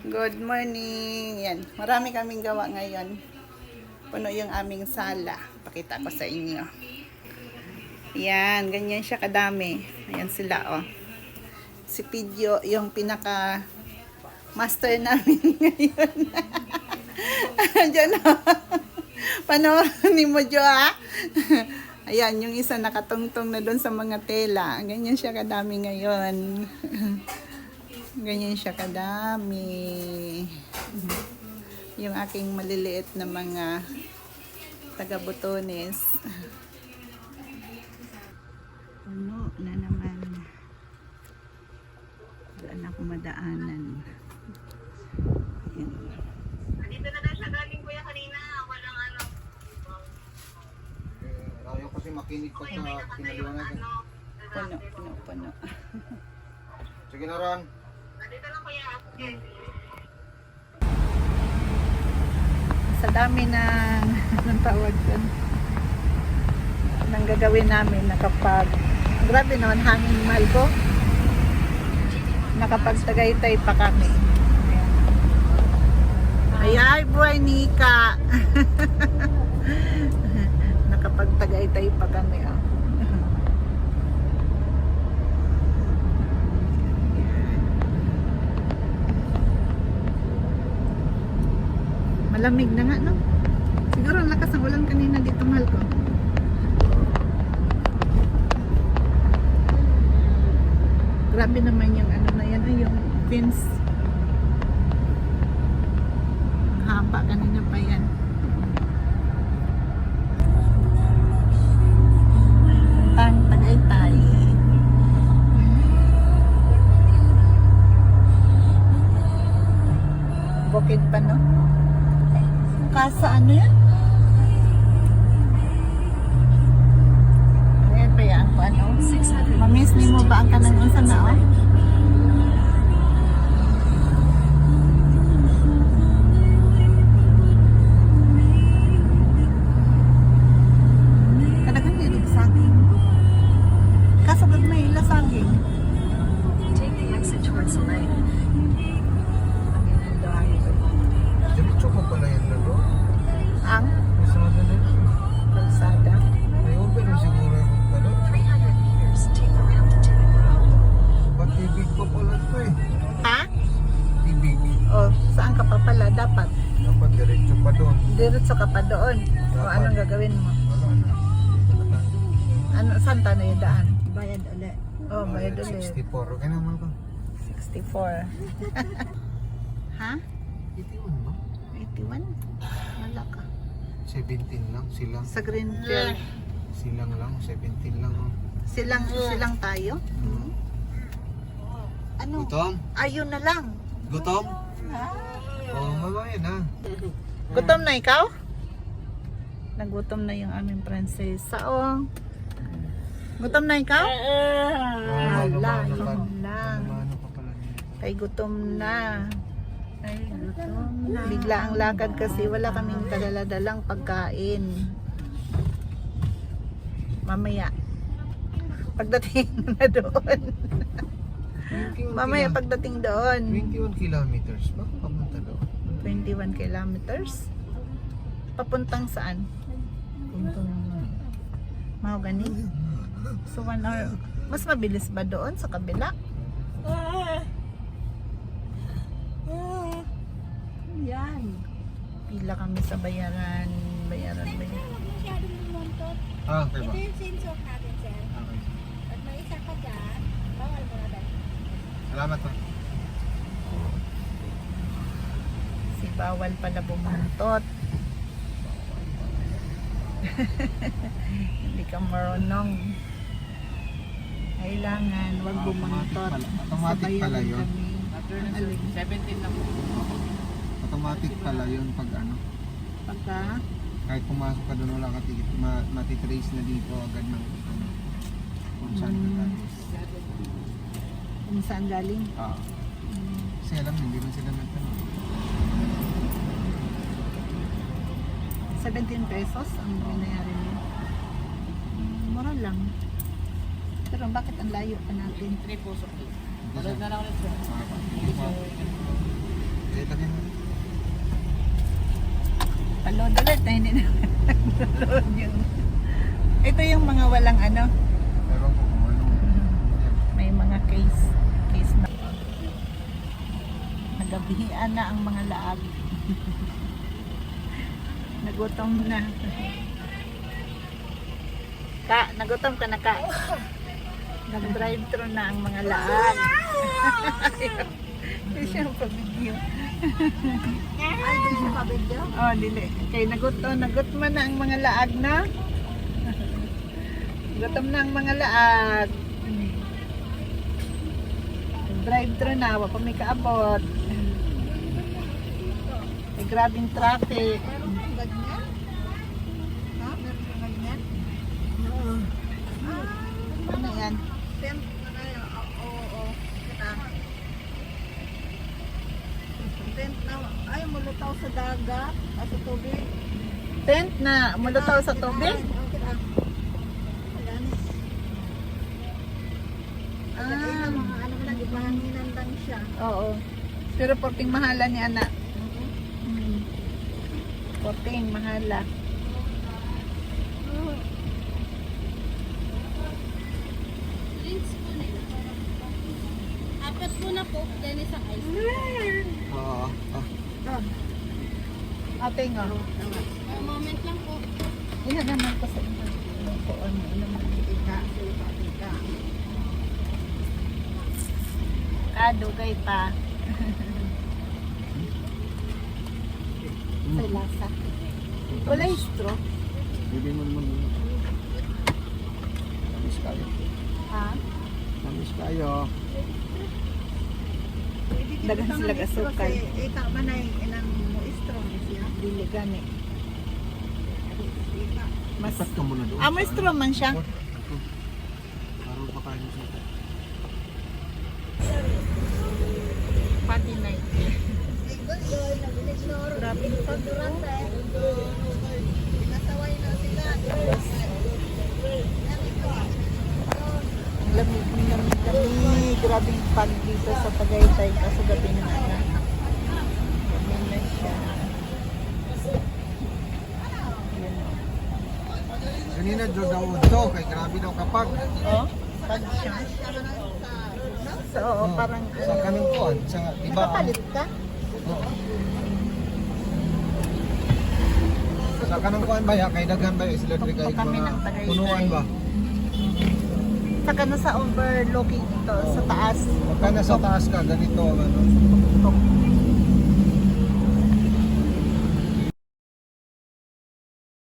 Good morning. Yan, marami kaming gawa ngayon. Puno yung aming sala. Pakita ko sa inyo. Yan, ganyan siya kadami. Ayan sila, oh. Si Pidyo, yung pinaka master namin ngayon. Diyan, oh. Panoorin ni mo, Jo, ha? Ayan, yung isa nakatungtong na doon sa mga tela. Ganyan siya kadami ngayon. Ganyan siya kadami. Yung aking maliliit na mga taga-botones. Puno na naman. Saan ako madaanan? Ayan. Dito na lang siya galing kuya kanina. Walang ano. Ayaw kasi makinig pa sa pinaliwanag. Puno. Sige na, Ron. Dito lang kuya. Okay. Sa dami ng tawag doon. Nang gagawin namin nakapag grabe naman hangin mahal ko. Nakapagtagaytay pa kami. Ay, buhay Nika. Nakapagtagaytay pa kami. Oh. Malamig na nga, no? Siguro ang lakas ng ulan kanina dito, mahal ko. Grabe naman yung ano na yan, yung fence. Ang haba kanina pa yan. Tagaytay. Bukid pa, no? Kasa ano yan? Ayan pa yan kung ano? Mamiss ni mo ba ang kanang unsa na oh? Kadagan din saging. Kasagad may ila saging. Take the exit towards the lake. Diretso ko pala yan na, Ron. Ang Masada na yun. kalsada. May open siguro yung ano. 300 meters, take the round to Timmins Road. Ba't tibig pa pala ito eh? Ha? Tibig. O, saan ka pa pala? Dapat. Dapat diretso pa doon. Diretso ka pa doon. O, Dapat. anong gagawin mo? Ano na? Dito na tayo. Ano, saan tayo yung daan? Bayad ulit. Oh, bayad ulit. 64. Okay naman ko. 64. Ha? 81 ba? 81? Wala ka. 17 lang. Silang. Sa Greenfield. Silang lang. 17 lang. Oh. Silang tayo? Ano? Gutom? Ayun na lang. Gutom? Oo, mamaya na. Gutom na ikaw? Nagutom na yung aming prinsesa. Oh. Gutom na ikaw? Wala, yun lang. Ano pa pala niya? Kay gutom na. Bigla ang lakad kasi wala kaming dala-dalang pagkain. Mamaya. Pagdating na doon. Mamaya pagdating doon. 21 kilometers ba? Papunta doon. 21 kilometers. Papuntang saan? Puntang Mahogany? So 1 hour. Mas mabilis ba doon sa kabila? Yan. Pila kami sa bayaran. Bayaran. Masyadong lumontot. okay Ito ba? yung sensor natin, sir. Okay. Pag may isa ka dyan, bawal mo na dahil. Salamat po. Si bawal pala bumuntot. Hindi ka marunong. Kailangan wag bumuntot. Automatic pala Sabayan yun. kami. Alin? 17 lang. Automatic pala yun pag ano. Pagka Kahit pumasok ka doon wala ka ticket, matitrace na dito agad ng ano, kung saan ka galing. kung saan galing. Kasi alam, hindi rin sila nagtanong. 17 pesos ang binayari niyo. Mura lang. Pero bakit ang layo pa natin? 3 puso. Malood na lang ulit sir. naglo-load ulit na hindi na naglo-load yung... Ito yung mga walang ano, Pero kung ano. may mga case na. Nagabihian na ang mga laag. Nagutom na. Nagutom ka na ka. Nag-drive-thru na ang mga laag. Hindi siya pabidyo. Ay, di siya pabidyo. Oh, dili. Kay nagutman na ang mga laag na. Gutom na ang mga laag. Drive-thru na, wala pa may kaabot. May grabing traffic. Meron kang ganyan? Ha? Meron kang ganyan? Ano yan? Tent na kayo. Oo. Kita. Tent na. Ay, mulutaw sa dagat. Sa tubig. Tent na mulutaw sa tubig? Oo, kita. Ayan. Ay, mga ano lang, ipahanginan lang siya. Oo. Pero porting mahala ni anak. Porting mahala. Apat po na po, then isang ice. Oo. Ate nga. Moment lang po. Iha naman ko sa inyo. Ano naman. Kadugay pa. Sa lasa. Wala yung straw. Bibig mo naman. Tamis kayo. Ha? Tamis kayo. Dagan sila gasukal. Ika man ay inang mo strong siya. Dili gani. Mas Ipat ka muna doon. may straw man siya. Parang pakain siya. Party night. Grabe pag Nasaway na sila. ang lamig. Grabing pag dito sa Tagaytay kaso gabi na na. Gabi na siya. Kanina Joe daw ito. Kay grabe daw kapag. Oh, pag siya. So, oo, parang Sa kanang kuwan. Sa iba. nakapalit ka? Oo. Sa kanang kuwan ba ya? Kay daghan ba ya? Sila diri kay Tuktok kami mga ng Tagaytay. punuan ba? Saka na sa overlooking ito, sa taas. Pagka nasa taas ka, ganito ang ano. Tuktok.